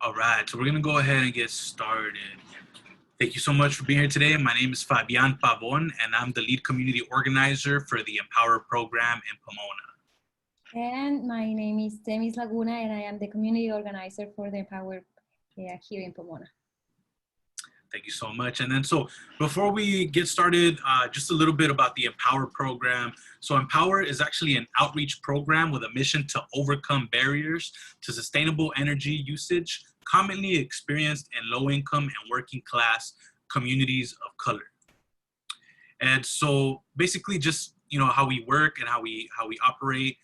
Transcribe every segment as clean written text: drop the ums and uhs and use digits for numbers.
All right, so we're gonna go ahead and get started. Thank you so much for being here today. My name is Fabian Pavon, and I'm the lead community organizer for the Empower program in Pomona. And my name is Temis Laguna, and I am the community organizer for the Empower here in Pomona. Thank you so much. And then so before we get started, just a little bit about the Empower program. So Empower is actually an outreach program with a mission to overcome barriers to sustainable energy usage commonly experienced in low-income and working class communities of color. And so basically just, how we work and how we operate,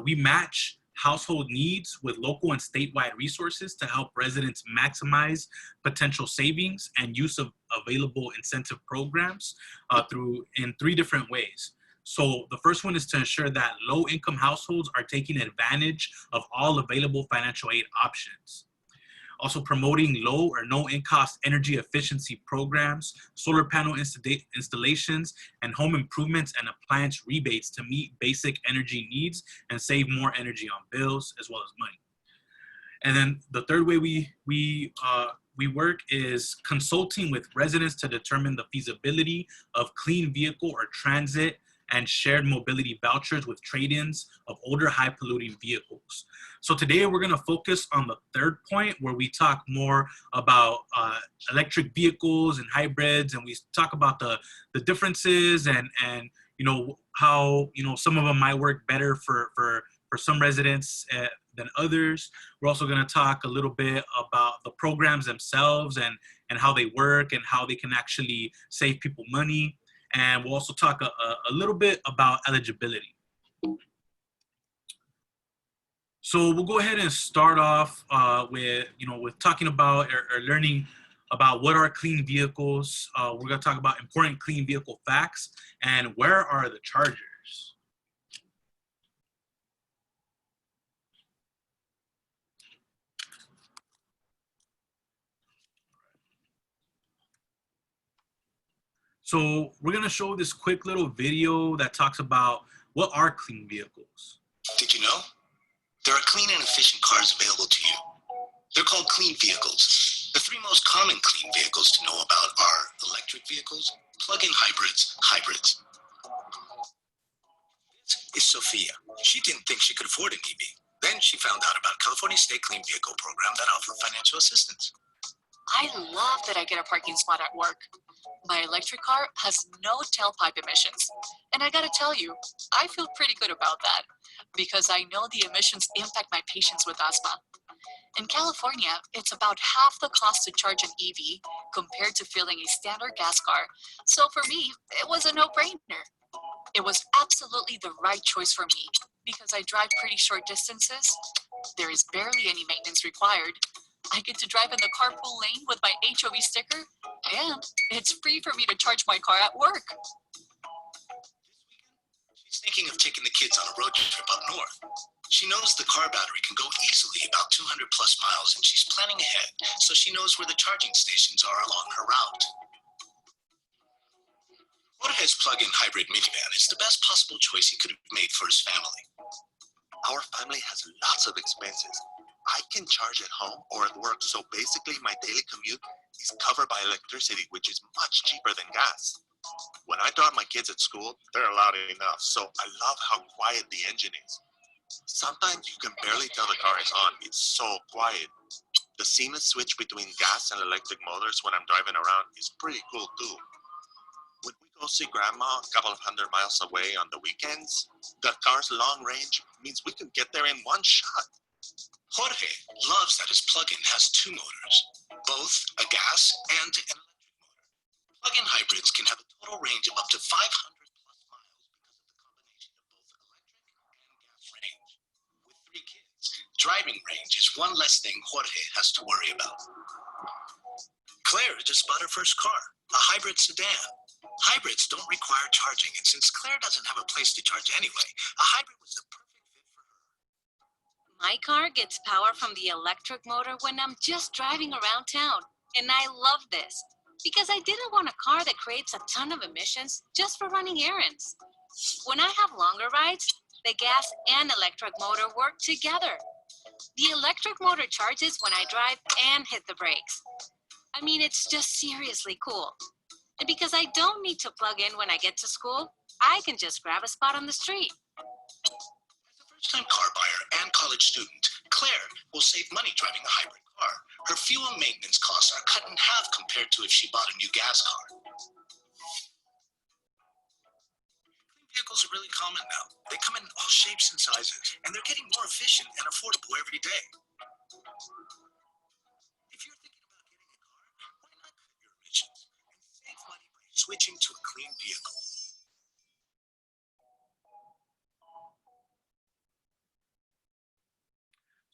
we match household needs with local and statewide resources to help residents maximize potential savings and use of available incentive programs in three different ways. So the first one is to ensure that low-income households are taking advantage of all available financial aid options. Also promoting low or no in-cost energy efficiency programs, solar panel installations, and home improvements and appliance rebates to meet basic energy needs and save more energy on bills as well as money. And then the third way we work is consulting with residents to determine the feasibility of clean vehicle or transit and shared mobility vouchers with trade-ins of older high-polluting vehicles. So today we're gonna focus on the third point where we talk more about electric vehicles and hybrids, and we talk about the differences and how some of them might work better for some residents than others. We're also gonna talk a little bit about the programs themselves and how they work and how they can actually save people money. And we'll also talk a little bit about eligibility. So we'll go ahead and start off with talking about or learning about what are clean vehicles. We're going to talk about important clean vehicle facts and where are the chargers. So we're going to show this quick little video that talks about what are clean vehicles. Did you know? There are clean and efficient cars available to you. They're called clean vehicles. The three most common clean vehicles to know about are electric vehicles, plug-in hybrids. This is Sophia. She didn't think she could afford an EV. Then she found out about California State Clean Vehicle Program that offer financial assistance. I love that I get a parking spot at work. My electric car has no tailpipe emissions. And I gotta tell you, I feel pretty good about that because I know the emissions impact my patients with asthma. In California, it's about half the cost to charge an EV compared to filling a standard gas car. So for me, it was a no-brainer. It was absolutely the right choice for me because I drive pretty short distances. There is barely any maintenance required. I get to drive in the carpool lane with my HOV sticker, and it's free for me to charge my car at work. She's thinking of taking the kids on a road trip up north. She knows the car battery can go easily about 200 plus miles, and she's planning ahead so she knows where the charging stations are along her route. Jorge's plug-in hybrid minivan is the best possible choice he could have made for his family. Our family has lots of expenses. I can charge at home or at work, so basically my daily commute is covered by electricity, which is much cheaper than gas. When I drop my kids at school, they're loud enough, so I love how quiet the engine is. Sometimes you can barely tell the car is on. It's so quiet. The seamless switch between gas and electric motors when I'm driving around is pretty cool too. When we go see grandma a couple of 100 miles away on the weekends, the car's long range means we can get there in one shot. Jorge loves that his plug-in has two motors, both a gas and an electric motor. Plug-in hybrids can have a total range of up to 500 plus miles because of the combination of both electric and gas range. With 3 kids, driving range is one less thing Jorge has to worry about. Claire just bought her first car, a hybrid sedan. Hybrids don't require charging, and since Claire doesn't have a place to charge anyway, a hybrid was the perfect fit for her. My car gets power from the electric motor when I'm just driving around town. And I love this because I didn't want a car that creates a ton of emissions just for running errands. When I have longer rides, the gas and electric motor work together. The electric motor charges when I drive and hit the brakes. I mean, it's just seriously cool. And because I don't need to plug in when I get to school, I can just grab a spot on the street. As a first-time car buyer and college student, Claire will save money driving a hybrid car. Her fuel and maintenance costs are cut in half compared to if she bought a new gas car. Clean vehicles are really common now. They come in all shapes and sizes, and they're getting more efficient and affordable every day. If you're thinking about getting a car, why not cut your emissions and save money by switching to a clean vehicle?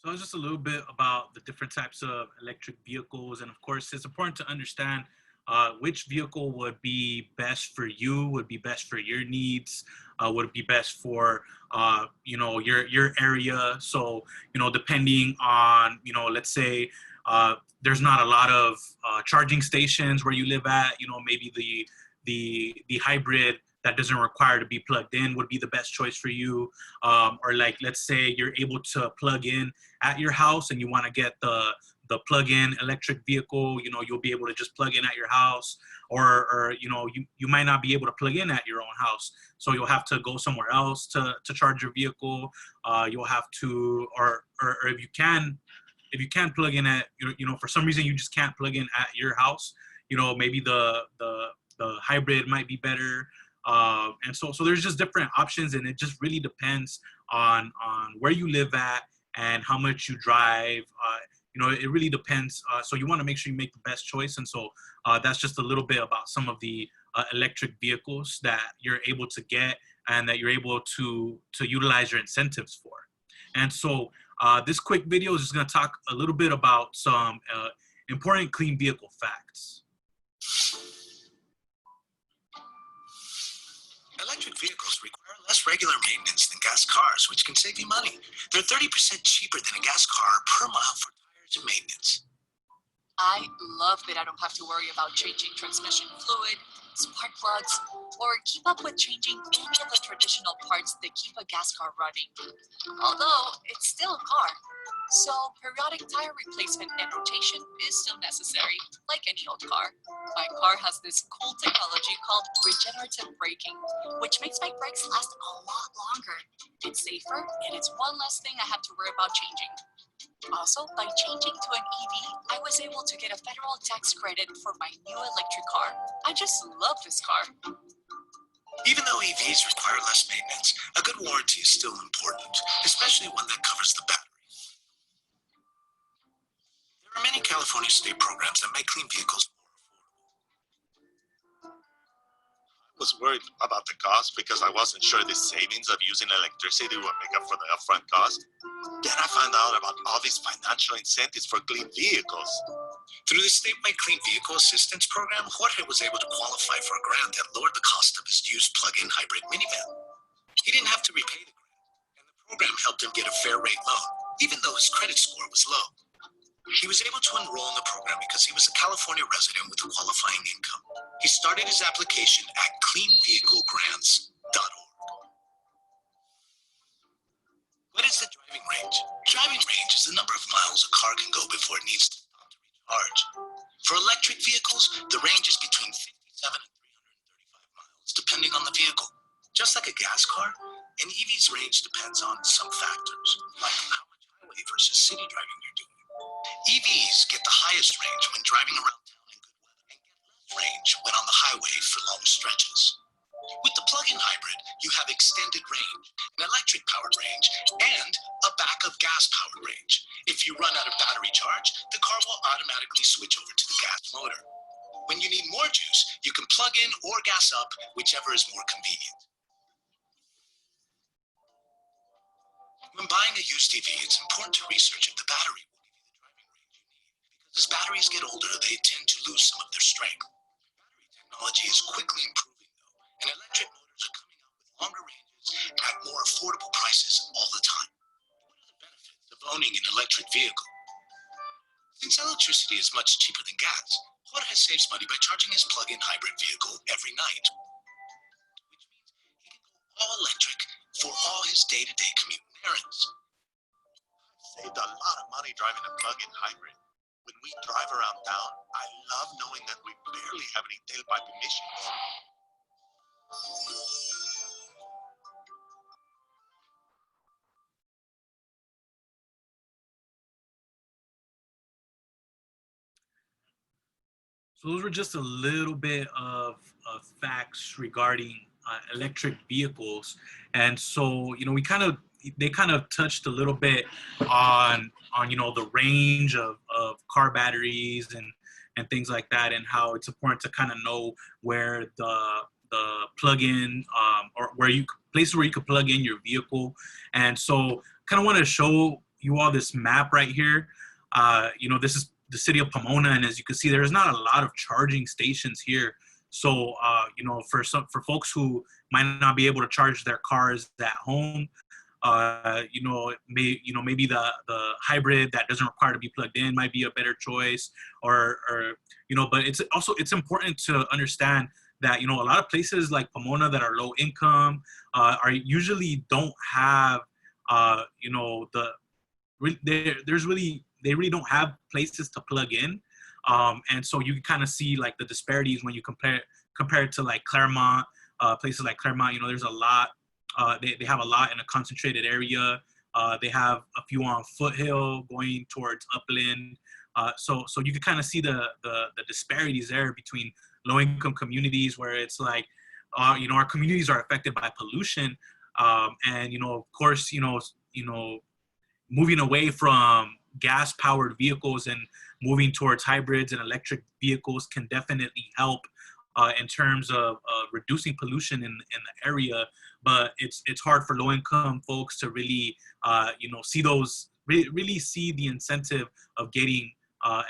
So it's just a little bit about the different types of electric vehicles. And of course, it's important to understand which vehicle would be best for you, would be best for your needs, would be best for, your area. So, depending on, let's say there's not a lot of charging stations where you live at, maybe the hybrid that doesn't require to be plugged in would be the best choice for you. Or like, let's say you're able to plug in at your house and you want to get the plug-in electric vehicle, you'll be able to just plug in at your house, or you might not be able to plug in at your own house. So you'll have to go somewhere else to charge your vehicle. You'll have to, or if you can plug in at, for some reason you just can't plug in at your house, maybe the hybrid might be better. And so there's just different options, and it just really depends on where you live at and how much you drive. It really depends. So you want to make sure you make the best choice. And so that's just a little bit about some of the electric vehicles that you're able to get and that you're able to utilize your incentives for. And so this quick video is just going to talk a little bit about some important clean vehicle facts. Electric vehicles require less regular maintenance than gas cars, which can save you money. They're 30% cheaper than a gas car per mile for tires and maintenance. I love that I don't have to worry about changing transmission fluid, spark plugs, or keep up with changing any of the traditional parts that keep a gas car running. Although it's still a car, so periodic tire replacement and rotation is still necessary, like any old car. My car has this cool technology called regenerative braking, which makes my brakes last a lot longer. It's safer, and it's one less thing I have to worry about changing. Also, by changing to an EV, I was able to get a federal tax credit for my new electric car. I just love this car. Even though EVs require less maintenance, a good warranty is still important, especially one that covers the battery. There are many California state programs that make clean vehicles more affordable. I was worried about the cost because I wasn't sure the savings of using electricity would make up for the upfront cost. Then I found out about all these financial incentives for clean vehicles. Through the statewide Clean Vehicle Assistance Program, Jorge was able to qualify for a grant that lowered the cost of his used plug-in hybrid minivan. He didn't have to repay the grant, and the program helped him get a fair rate loan, even though his credit score was low. He was able to enroll in the program because he was a California resident with a qualifying income. He started his application at cleanvehiclegrants.org. What is the driving range? Driving range is the number of miles a car can go before it needs to stop to recharge. For electric vehicles, the range is between 57 and 335 miles, depending on the vehicle. Just like a gas car, an EV's range depends on some factors, like how much highway versus city driving you're doing. EVs get the highest range when driving around town in good weather and get less range when on the highway for long stretches. With the plug-in hybrid, you have extended range, an electric-powered range, and a backup gas-powered range. If you run out of battery charge, the car will automatically switch over to the gas motor. When you need more juice, you can plug in or gas up, whichever is more convenient. When buying a used EV, it's important to research if the battery will give you the driving range you need, because as batteries get older, they tend to lose some of their strength. Battery technology is quickly improving, though, and electric motors are coming out with longer ranges at more affordable prices all the time. What are the benefits of owning an electric vehicle? Since electricity is much cheaper than gas, Jorge saves money by charging his plug-in hybrid vehicle every night, which means he can go all electric for all his day-to-day commute and errands. saved a lot of money driving a plug-in hybrid. When we drive around town, I love knowing that we barely have any tailpipe emissions. So those were just a little bit of facts regarding electric vehicles, and so they kind of touched a little bit on the range of car batteries and things like that, and how it's important to kind of know where the plug-in or places where you could plug in your vehicle. And so kind of want to show you all this map right here. This is the city of Pomona, and as you can see, there's not a lot of charging stations here. So, for folks who might not be able to charge their cars at home, maybe the hybrid that doesn't require to be plugged in might be a better choice, or but it's important to understand that a lot of places like Pomona that are low income are usually don't have they really don't have places to plug in, and so you can kind of see like the disparities when you compare it to like Claremont, places like Claremont. There's a lot. They have a lot in a concentrated area. They have a few on Foothill going towards Upland. So you can kind of see the disparities there between low-income communities, where it's like, our communities are affected by pollution, and of course, moving away from gas-powered vehicles and moving towards hybrids and electric vehicles can definitely help in terms of reducing pollution in the area. But it's hard for low-income folks to really really see the incentive of getting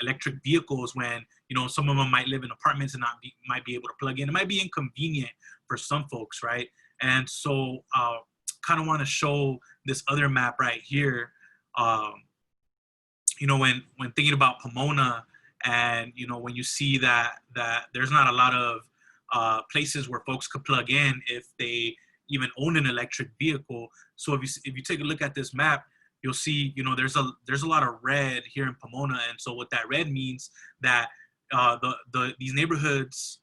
electric vehicles when some of them might live in apartments and might be able to plug in. It might be inconvenient for some folks, right? And so kind of want to show this other map right here. When thinking about Pomona, and when you see that there's not a lot of places where folks could plug in if they even own an electric vehicle. So if you take a look at this map, you'll see there's a lot of red here in Pomona, and so what that red means that these neighborhoods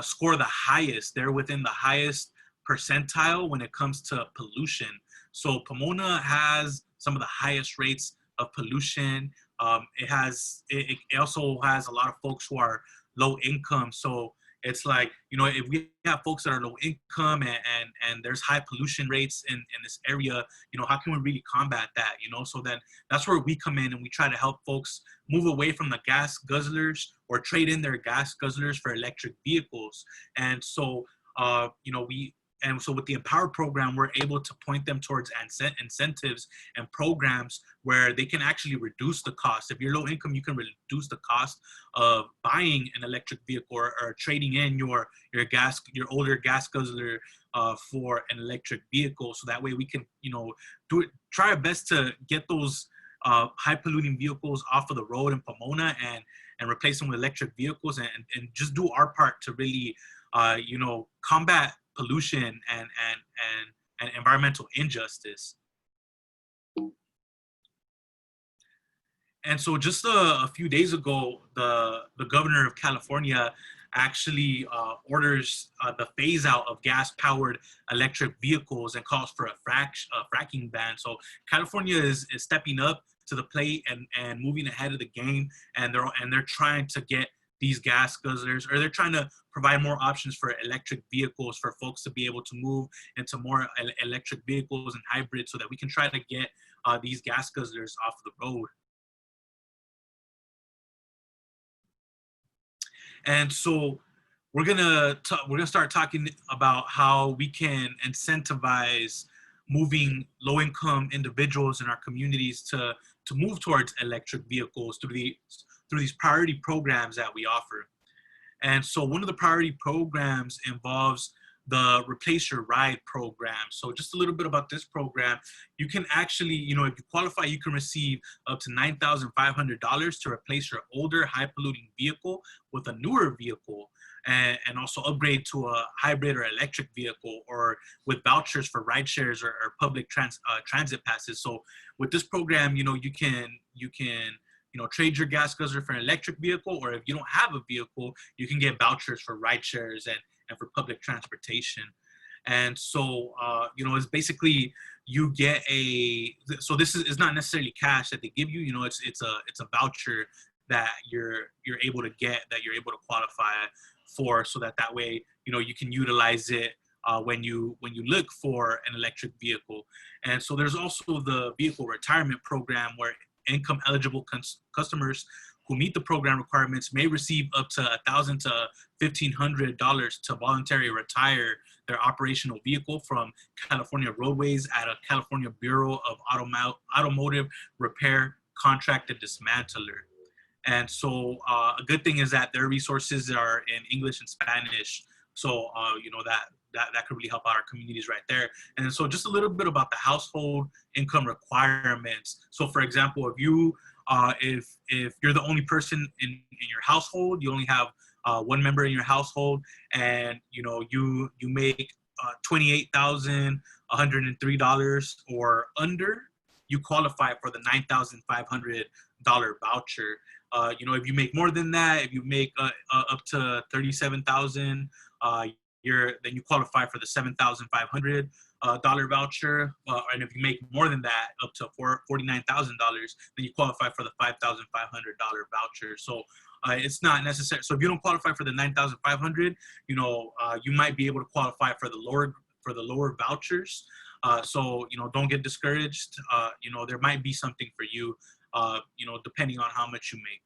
score the highest. They're within the highest percentile when it comes to pollution. So Pomona has some of the highest rates of pollution. It also has a lot of folks who are low income. So it's like, if we have folks that are low income and there's high pollution rates in this area, how can we really combat that? So then that's where we come in, and we try to help folks move away from the gas guzzlers or trade in their gas guzzlers for electric vehicles. And so, so with the Empower program, we're able to point them towards incentives and programs where they can actually reduce the cost. If you're low income, you can reduce the cost of buying an electric vehicle or trading in your older gas guzzler for an electric vehicle. So that way we can, try our best to get those high polluting vehicles off of the road in Pomona and replace them with electric vehicles, and just do our part to really, combat pollution and environmental injustice. And so just a few days ago, the governor of California actually orders the phase out of gas-powered electric vehicles and calls for a fracking ban. So California is stepping up to the plate and moving ahead of the game, and they're trying to get these gas guzzlers, or they're trying to provide more options for electric vehicles for folks to be able to move into more electric vehicles and hybrids, so that we can try to get these gas guzzlers off the road. And so we're gonna start talking about how we can incentivize moving low-income individuals in our communities to move towards electric vehicles through these priority programs that we offer. And so one of the priority programs involves the Replace Your Ride program. So just a little bit about this program. You can actually, if you qualify, you can receive up to $9,500 to replace your older high polluting vehicle with a newer vehicle. and also upgrade to a hybrid or electric vehicle, or with vouchers for ride shares or public transit passes. So with this program, you can trade your gas guzzler for an electric vehicle, or if you don't have a vehicle, you can get vouchers for ride shares and for public transportation. And so, it's basically you get so this is not necessarily cash that they give you, it's a voucher that you're able to get, that you're able to qualify for, so that way, you can utilize it when you look for an electric vehicle. And so there's also the vehicle retirement program, where income eligible customers who meet the program requirements may receive up to $1,000 to $1,500 to voluntarily retire their operational vehicle from California roadways at a California Bureau of Automotive Repair contracted dismantler. And so a good thing is that their resources are in English and Spanish. So, that could really help out our communities right there. And so just a little bit about the household income requirements. So for example, if you're the only person in your household, you only have one member in your household, and you make $28,103 or under, you qualify for the $9,500 voucher. If you make more than that, if you make up to $37,000, then you qualify for the $7,500 voucher. And if you make more than that, up to $49,000, then you qualify for the $5,500 voucher. So it's not necessary. So if you don't qualify for the $9,500, you might be able to qualify for the lower vouchers. So don't get discouraged. There might be something for you, depending on how much you make.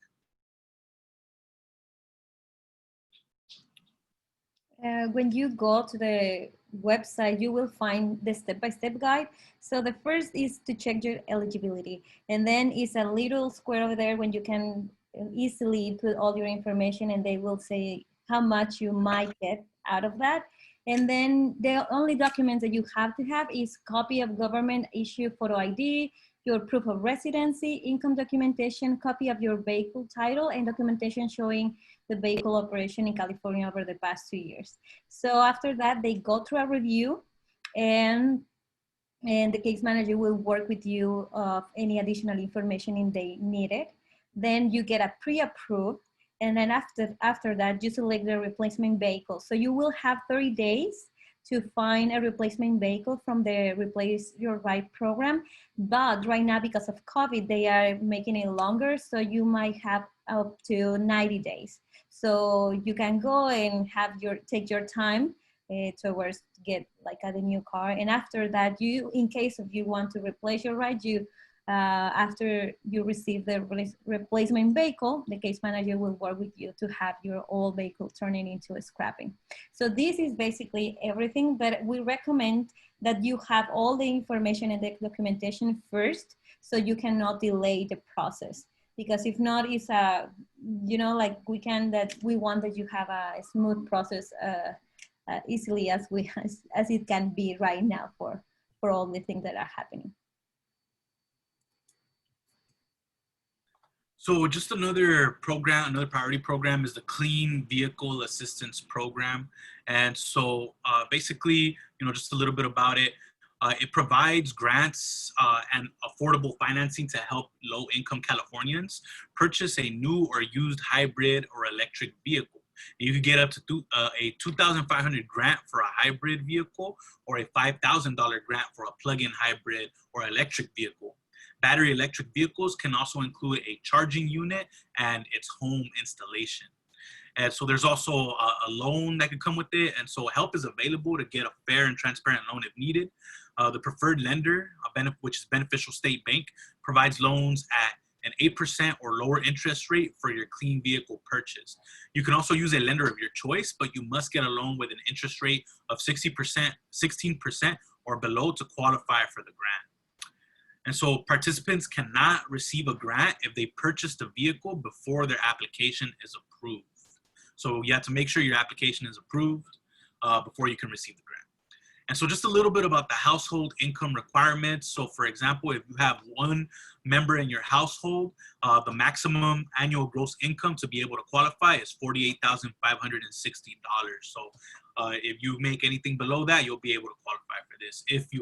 When you go to the website, you will find the step-by-step guide. So the first is to check your eligibility, and then it's a little square over there when you can easily put all your information, and they will say how much you might get out of that. And then the only documents that you have to have is copy of government issued photo ID, your proof of residency, income documentation, copy of your vehicle title, and documentation showing the vehicle operation in California over the past 2 years. So after that, they go through a review, and the case manager will work with you of any additional information if they need it. Then you get a pre-approved, and then after that, you select the replacement vehicle. So you will have 30 days to find a replacement vehicle from the Replace Your Ride program. But right now, because of COVID, they are making it longer. So you might have up to 90 days. So you can go and take your time towards get like a new car. And after that, in case if you want to replace your ride, after you receive the replacement vehicle, the case manager will work with you to have your old vehicle turning into a scrapping. So this is basically everything, but we recommend that you have all the information and the documentation first, so you cannot delay the process. Because if not, it's we want that you have a smooth process easily as it can be right now for all the things that are happening. So just another priority program is the Clean Vehicle Assistance Program. And so basically, just a little bit about it. It provides grants and affordable financing to help low-income Californians purchase a new or used hybrid or electric vehicle. You can get up to a $2,500 grant for a hybrid vehicle, or a $5,000 grant for a plug-in hybrid or electric vehicle. Battery electric vehicles can also include a charging unit and its home installation. And so there's also a loan that can come with it. And so help is available to get a fair and transparent loan if needed. The preferred lender, which is Beneficial State Bank, provides loans at an 8% or lower interest rate for your clean vehicle purchase. You can also use a lender of your choice, but you must get a loan with an interest rate of 16% or below to qualify for the grant. And so participants cannot receive a grant if they purchase the vehicle before their application is approved. So you have to make sure your application is approved before you can receive the grant. And so just a little bit about the household income requirements. So for example, if you have one member in your household, the maximum annual gross income to be able to qualify is $48,560. So if you make anything below that, you'll be able to qualify for this if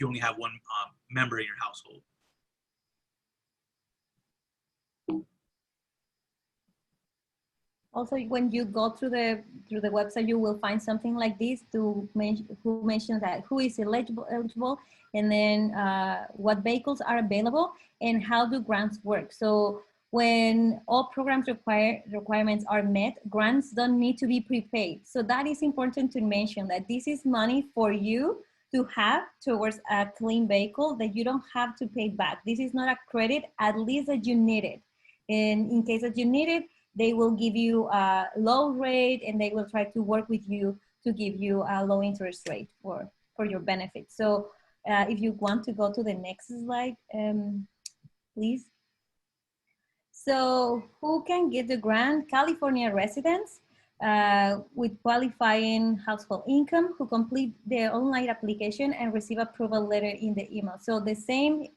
you only have one member in your household. Also, when you go through the website, you will find something like this who mentions that who is eligible, and then what vehicles are available and how do grants work. So when all programs requirements are met, grants don't need to be prepaid. So that is important to mention, that this is money for you to have towards a clean vehicle that you don't have to pay back. This is not a credit, at least that you need it. And in case that you need it, they will give you a low rate, and they will try to work with you to give you a low interest rate for your benefit. So if you want to go to the next slide, please. So who can get the grant? California residents with qualifying household income who complete their online application and receive approval letter in the email. So the same,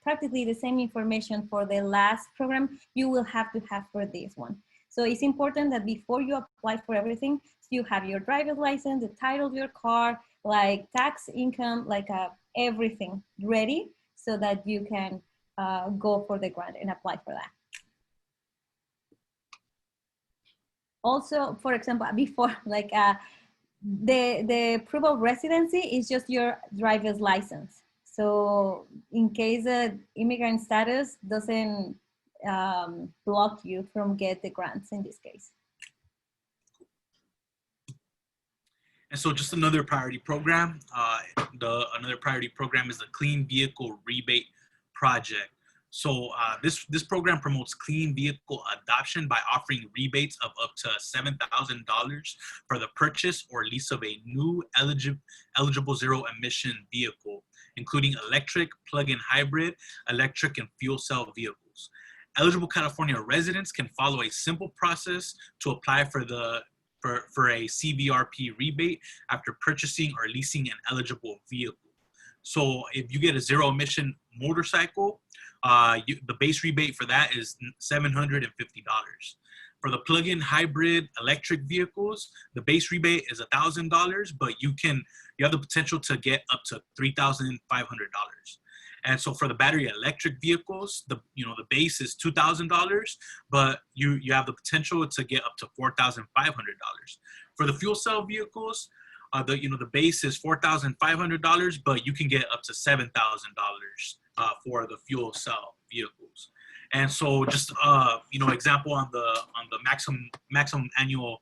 practically the same information for the last program you will have to have for this one. So it's important that before you apply for everything, you have your driver's license, the title of your car, like tax, income, everything ready so that you can go for the grant and apply for that. Also, for example, before, the proof of residency is just your driver's license. So in case the immigrant status doesn't block you from get the grants in this case. And so just another priority program. Another priority program is the Clean Vehicle Rebate Project. So this program promotes clean vehicle adoption by offering rebates of up to $7,000 for the purchase or lease of a new eligible zero emission vehicle, including electric, plug-in hybrid, electric, and fuel cell vehicles. Eligible California residents can follow a simple process to apply for a CVRP rebate after purchasing or leasing an eligible vehicle. So if you get a zero emission motorcycle, the base rebate for that is $750. For the plug-in hybrid electric vehicles, the base rebate is $1,000, but you have the potential to get up to $3,500. And so for the battery electric vehicles, the base is $2,000, but you have the potential to get up to $4,500. For the fuel cell vehicles, the base is $4,500, but you can get up to $7,000 for the fuel cell vehicles. And so just example on the maximum annual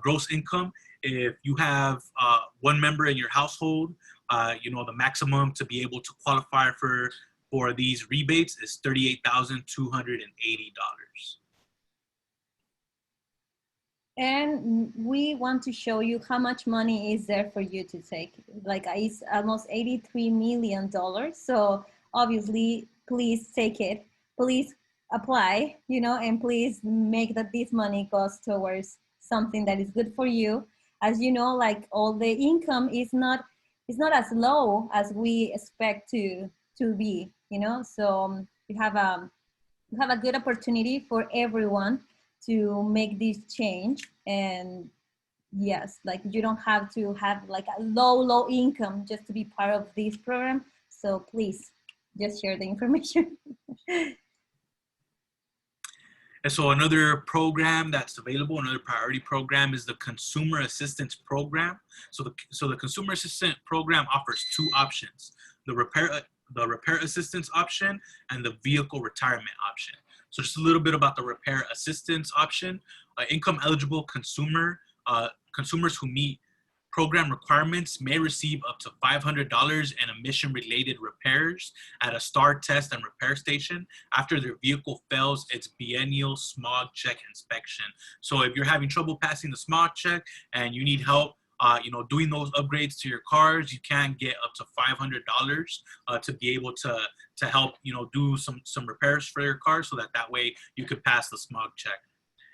gross income, if you have one member in your household, the maximum to be able to qualify for these rebates is $38,280. And we want to show you how much money is there for you to take. It's almost $83 million. So obviously, please take it. Please apply, and please make that this money goes towards something that is good for you. As you know, all the income is not as low as we expect to be, So you have a good opportunity for everyone to make this change. And yes, you don't have to have a low income just to be part of this program. So please just share the information. And so another program that's available, another priority program, is the Consumer Assistance Program. So the Consumer Assistance Program offers two options: the repair assistance option and the vehicle retirement option. So just a little bit about the repair assistance option. Income eligible consumers who meet program requirements may receive up to $500 in emission-related repairs at a STAR test and repair station after their vehicle fails its biennial smog check inspection. So if you're having trouble passing the smog check and you need help doing those upgrades to your cars, you can get up to $500 to be able to help do some repairs for your car, so that way you could pass the smog check.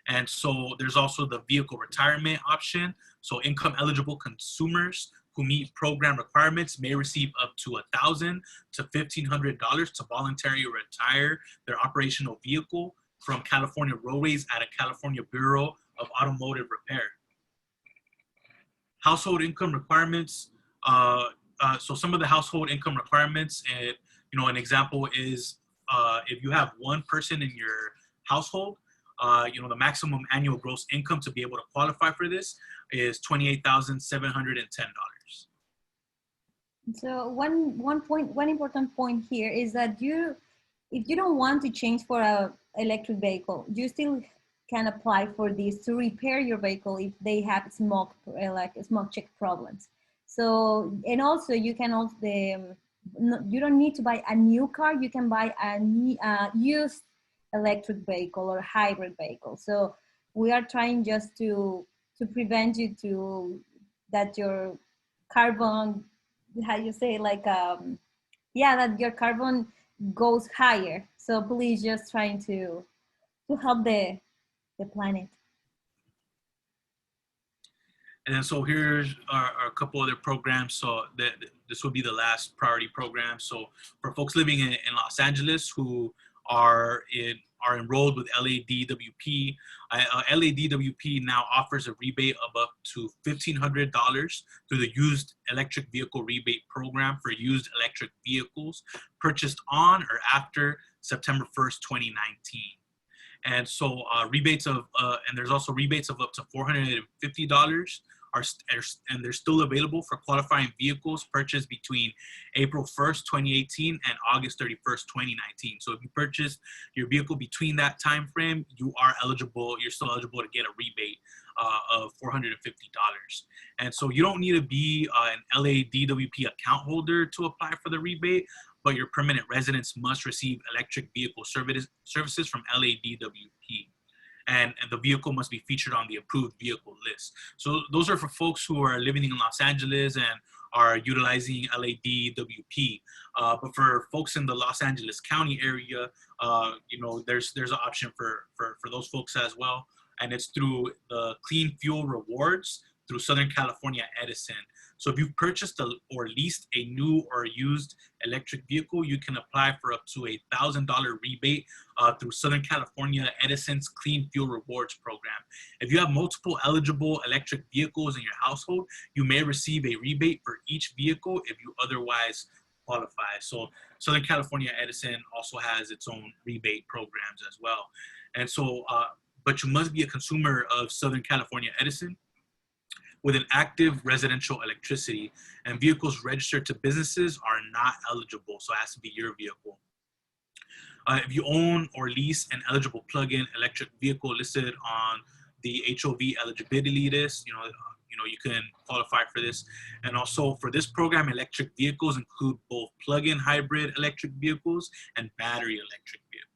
And so there's also the vehicle retirement option. So income eligible consumers who meet program requirements may receive up to $1,000 to $1,500 to voluntarily retire their operational vehicle from California roadways at a California Bureau of Automotive Repair. Household income requirements. So some of the household income requirements, and an example is if you have one person in your household, the maximum annual gross income to be able to qualify for this is $28,710. So one important point here is that if you don't want to change for a electric vehicle, you still can apply for this to repair your vehicle if they have smoke check problems. So, and also you can also you don't need to buy a new car. You can buy a used electric vehicle or hybrid vehicle. So we are trying just to prevent you that your carbon, how you say, that your carbon goes higher. So please just trying to help the planet. And then so here's a couple other programs. So this will be the last priority program. So for folks living in Los Angeles who are enrolled with LADWP, LADWP now offers a rebate of up to $1,500 through the used electric vehicle rebate program for used electric vehicles purchased on or after September 1st, 2019. And so rebates of, and there's also rebates of up to $450 and they're still available for qualifying vehicles purchased between April 1st, 2018 and August 31st, 2019. So if you purchased your vehicle between that time frame, you're still eligible to get a rebate of $450. And so you don't need to be an LADWP account holder to apply for the rebate, but your permanent residents must receive electric vehicle services from LADWP. And the vehicle must be featured on the approved vehicle list. So those are for folks who are living in Los Angeles and are utilizing LADWP. But for folks in the Los Angeles County area, there's an option for those folks as well. And it's through the Clean Fuel Rewards through Southern California Edison. So if you've purchased or leased a new or used electric vehicle, you can apply for up to $1,000 rebate through Southern California Edison's Clean Fuel Rewards program. If you have multiple eligible electric vehicles in your household, you may receive a rebate for each vehicle if you otherwise qualify. So Southern California Edison also has its own rebate programs as well. And so, but you must be a consumer of Southern California Edison with an active residential electricity, and vehicles registered to businesses are not eligible, so it has to be your vehicle. If you own or lease an eligible plug-in electric vehicle listed on the HOV eligibility list, you can qualify for this. And also for this program, electric vehicles include both plug-in hybrid electric vehicles and battery electric vehicles.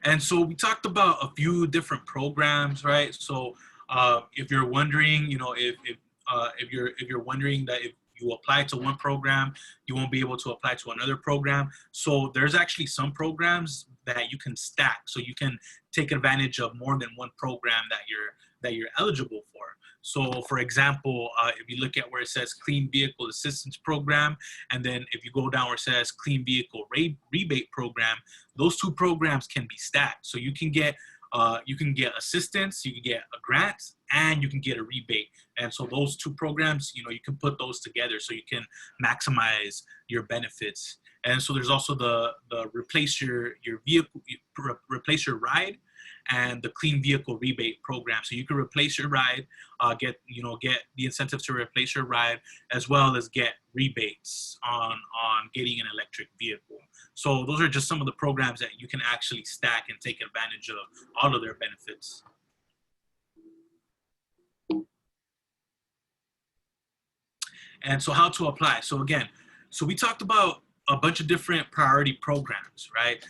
And so we talked about a few different programs, right? So if you're wondering, if you're wondering that if you apply to one program, you won't be able to apply to another program. So there's actually some programs that you can stack, so you can take advantage of more than one program that you're eligible for. So for example, if you look at where it says Clean Vehicle Assistance Program, and then if you go down where it says Clean Vehicle Rebate Program, those two programs can be stacked. So you can get assistance, you can get a grant, and you can get a rebate. And so those two programs, you can put those together so you can maximize your benefits. And so there's also the replace your vehicle, replace your ride, and the Clean Vehicle Rebate Program. So you can replace your ride, get the incentives to replace your ride, as well as get rebates on getting an electric vehicle. So those are just some of the programs that you can actually stack and take advantage of all of their benefits. And so how to apply. So again, we talked about a bunch of different priority programs, right?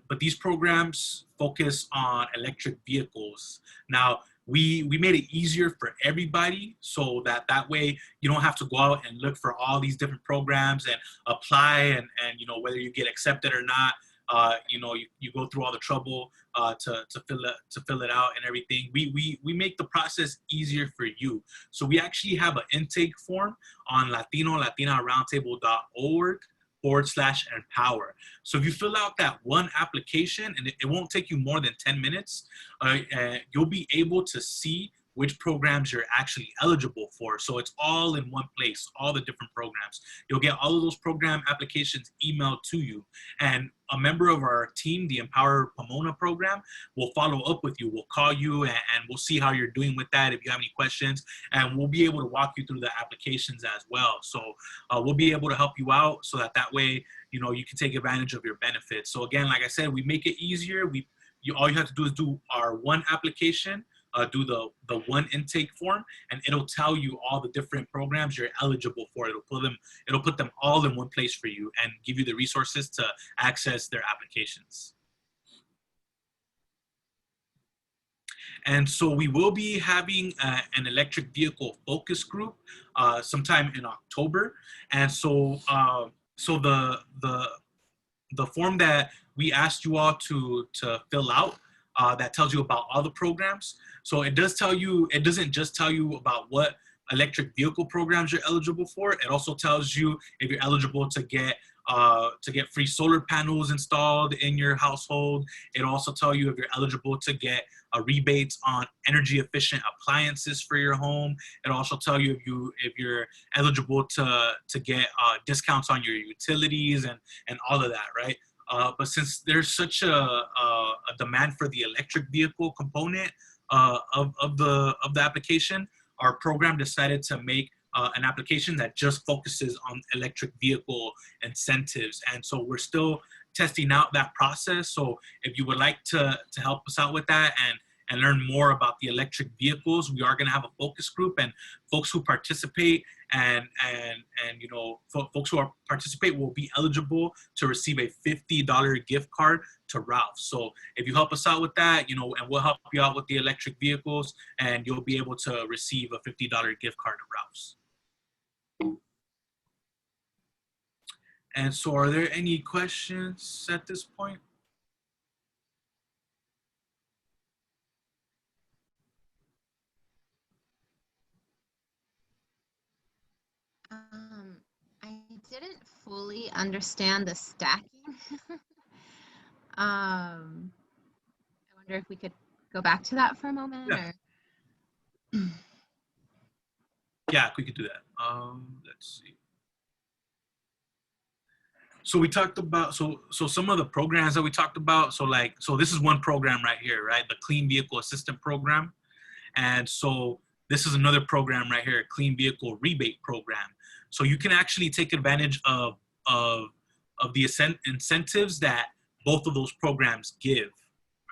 But these programs focus on electric vehicles. Now, we made it easier for everybody so that way you don't have to go out and look for all these different programs and apply and whether you get accepted or not, you know, you go through all the trouble to fill it out and everything. We make the process easier for you. So we actually have an intake form on latino-latinaroundtable.org/empower. So if you fill out that one application, and it won't take you more than 10 minutes, you'll be able to see which programs you're actually eligible for. So it's all in one place, all the different programs. You'll get all of those program applications emailed to you. And a member of our team, the Empower Pomona program, will follow up with you. We'll call you and we'll see how you're doing with that, if you have any questions, and we'll be able to walk you through the applications as well. So we'll be able to help you out so that way, you know, you can take advantage of your benefits. So again, like I said, we make it easier. All you have to do is do our one application, do the one intake form, and it'll tell you all the different programs you're eligible for. It'll put them all in one place for you and give you the resources to access their applications. And so we will be having an electric vehicle focus group sometime in October. And so the form that we asked you all to fill out, that tells you about all the programs. So it doesn't just tell you about what electric vehicle programs you're eligible for. It also tells you if you're eligible to get free solar panels installed in your household. It also tells you if you're eligible to get rebates on energy efficient appliances for your home. It also tells you if you're eligible to get discounts on your utilities and all of that, right? But since there's such a demand for the electric vehicle component of the application, our program decided to make an application that just focuses on electric vehicle incentives. And so we're still testing out that process. So if you would like to help us out with that and learn more about the electric vehicles, we are going to have a focus group, and folks who participate and you know, folks who participate will be eligible to receive a $50 gift card to Ralph. So if you help us out with that, you know, and we'll help you out with the electric vehicles, and you'll be able to receive a $50 gift card to Ralph's. And so are there any questions at this point? I didn't fully understand the stacking. I wonder if we could go back to that for a moment. Yeah. Or... Yeah, we could do that. Let's see. So we talked about, so some of the programs that we talked about, so this is one program right here, right? The Clean Vehicle Assistant Program. And so this is another program right here, Clean Vehicle Rebate Program. So you can actually take advantage of the incentives that both of those programs give,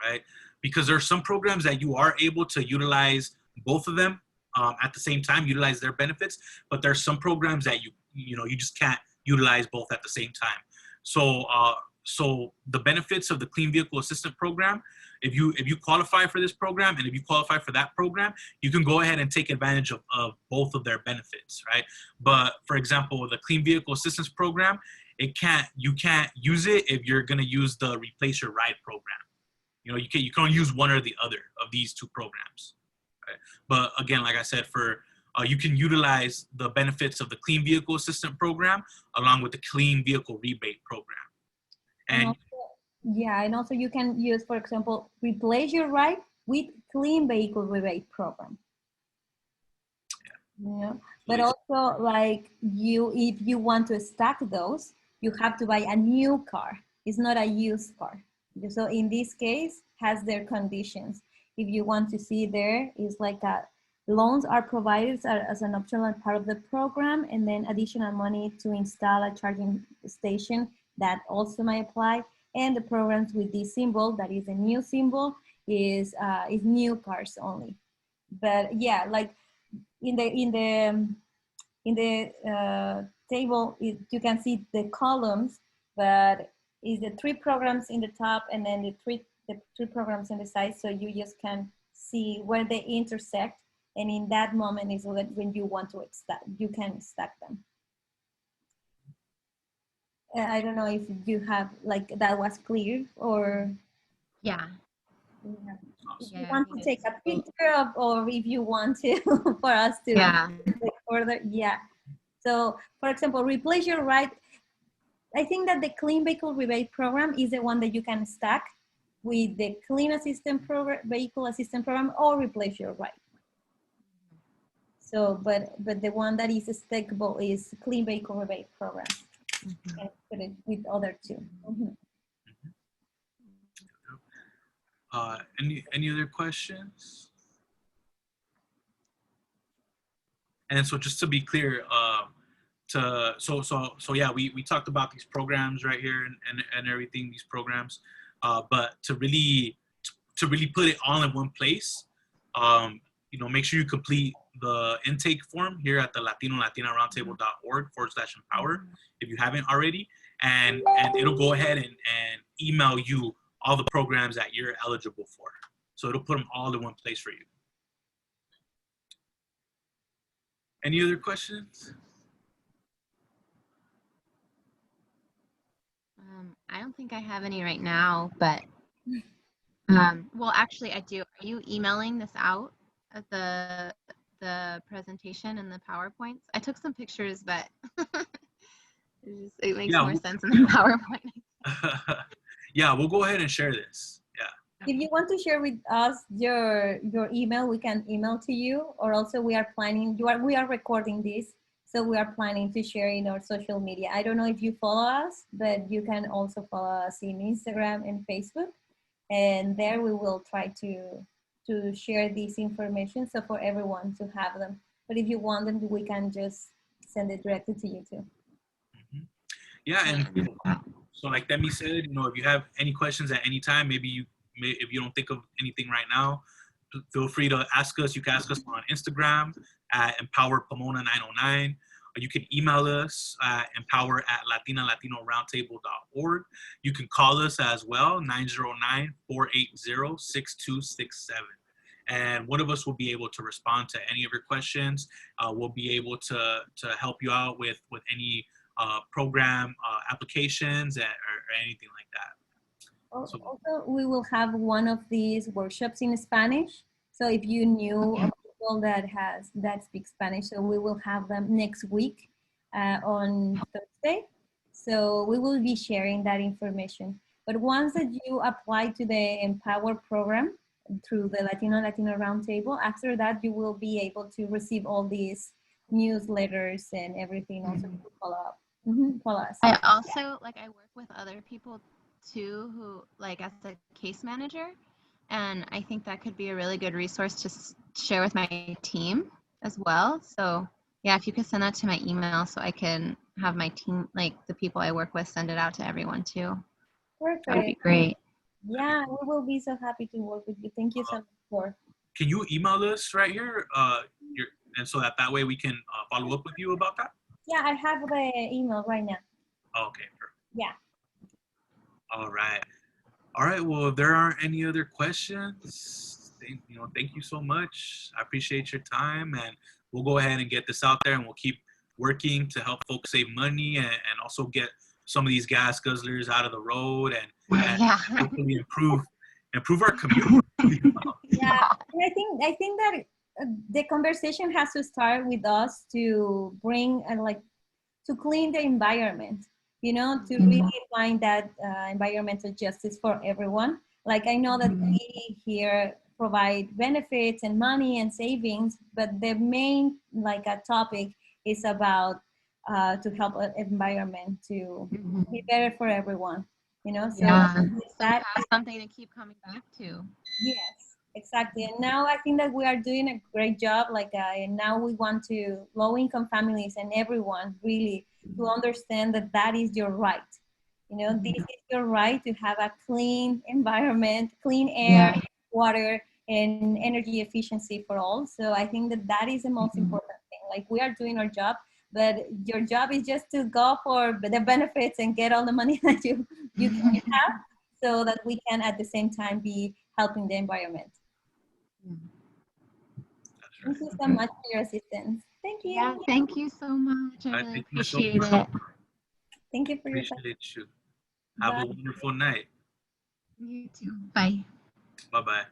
right? Because there are some programs that you are able to utilize both of them at the same time, utilize their benefits, but there's some programs that you just can't utilize both at the same time. So the benefits of the Clean Vehicle Assistant Program, if you qualify for this program and if you qualify for that program, you can go ahead and take advantage of both of their benefits, right? But for example, the Clean Vehicle Assistance Program, you can't use it if you're gonna use the Replace Your Ride program. You know, you can only use one or the other of these two programs, right? But again, like I said, you can utilize the benefits of the Clean Vehicle Assistant Program along with the Clean Vehicle Rebate Program. And also you can use, for example, Replace Your Ride with Clean Vehicle Rebate Program. Yeah. But also, like, if you want to stack those, you have to buy a new car. It's not a used car. So in this case, has their conditions. If you want to see there, is like loans are provided as an optional part of the program, and then additional money to install a charging station that also may apply. And the programs with this symbol, that is a new symbol, is new cars only. But yeah, like in the table, you can see the columns, but is the 3 programs in the top and then the three programs on the side, so you just can see where they intersect, and in that moment is when you want to stack, you can stack them. I don't know if you have like that was clear or Yeah. if Yeah, you I want to think take it's a picture of, or if you want to for us to yeah. take further. Yeah. So for example, replace your ride. I think that the Clean Vehicle Rebate Program is the one that you can stack with the Clean Assistant Program, Vehicle Assistant Program, or replace your ride. So, but the one that is stackable is Clean Vehicle Rebate Program, and put it with other two. Any other questions? And so just to be clear, so yeah, we talked about these programs right here and everything, these programs, but to really put it all in one place, make sure you complete the intake form here at the latino-latinaroundtable.org/empower if you haven't already, and it'll go ahead and email you all the programs that you're eligible for. So it'll put them all in one place for you. Any other questions? I don't think I have any right now, but well, actually, I do. Are you emailing this out at the presentation and the PowerPoints? I took some pictures, but it makes Yeah, more sense in the PowerPoint. yeah, we'll go ahead and share this. Yeah. If you want to share with us your email, we can email to you, or also we are planning, we are recording this, so we are planning to share in our social media. I don't know if you follow us, but you can also follow us in Instagram and Facebook, and there we will try to share this information, so for everyone to have them. But if you want them, we can just send it directly to you too. Yeah, and so like Demi said, if you have any questions at any time, if you don't think of anything right now, feel free to ask us. You can ask us on Instagram at empowerpomona909, or you can email us at empower@latinoroundtable.org. You can call us as well, 909-480-6267. And one of us will be able to respond to any of your questions. We'll be able to help you out with any program applications or anything like that. Also, we will have one of these workshops in Spanish. So if you knew of people that speak Spanish, so we will have them next week on Thursday. So we will be sharing that information. But once that you apply to the Empower program through the Latino Roundtable, after that you will be able to receive all these newsletters and everything. Also to follow up. Follow us. I also I work with other people too who as a case manager, and I think that could be a really good resource to share with my team as well. So yeah, if you could send that to my email so I can have my team, the people I work with, send it out to everyone too. Perfect. That would be great. Yeah, we will be so happy to work with you. Thank you so much for. Can you email us right here? And so that way we can follow up with you about that? Yeah, I have the email right now. Okay, perfect. Yeah. All right. Well, if there aren't any other questions, thank you so much. I appreciate your time, and we'll go ahead and get this out there, and we'll keep working to help folks save money and also get some of these gas guzzlers out of the road and hopefully improve our community. Yeah, and I think that the conversation has to start with us to bring to clean the environment, to really find that environmental justice for everyone. Like, I know that we here provide benefits and money and savings, but the main a topic is about to help environment to be better for everyone, so that has something to keep coming back to. Yes, exactly. And now I think that we are doing a great job. And now we want to low-income families and everyone really to understand that that is your right. This is your right to have a clean environment, clean air, water, and energy efficiency for all. So I think that that is the most important thing. We are doing our job, but your job is just to go for the benefits and get all the money that you can have, so that we can at the same time be helping the environment. Thank you so much for your assistance. Thank you. Yeah, thank you so much. I really appreciate it. Thank you for your time. Appreciate you. Have Bye. a wonderful night. You too. Bye. Bye-bye.